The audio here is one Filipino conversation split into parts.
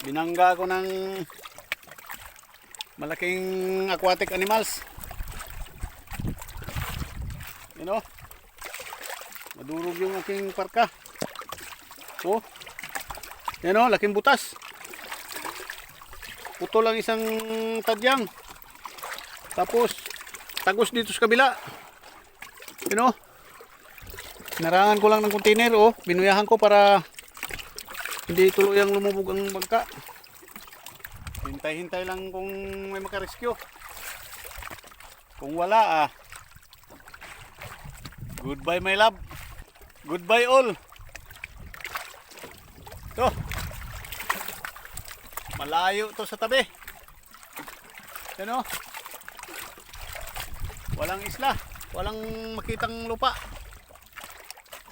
Binangga ko ng malaking aquatic animals. You know? Madurog yung aking parka. Oh. Yan o, laking butas. Puto lang isang tadyang. Tapos tagos dito sa kabila. You know? Narangan ko lang ng container, oh. Binuyahan ko para hindi tuluyang lumubog ang bangka. Hintay-hintay lang kung may makarescue. Kung wala, goodbye my love. Goodbye all. To. Malayo to sa tabi. Ano? Walang isla, walang makitang lupa.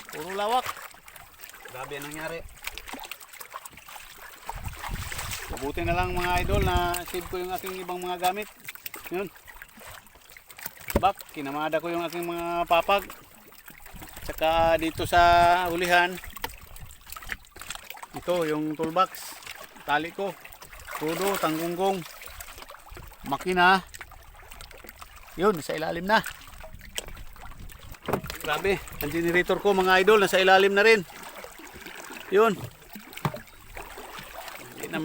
Puro lawak. Grabe ang nangyari. Mabuti na lang mga idol na save ko yung aking ibang mga gamit. Yun. Bak, kinamada ko yung aking mga papag. Tsaka dito sa hulihan, ito yung toolbox. Tali ko. Tudo, tanggunggong. Makina. Yun, sa ilalim na. Grabe, ang generator ko mga idol nasa ilalim na rin. Yun. Hindi na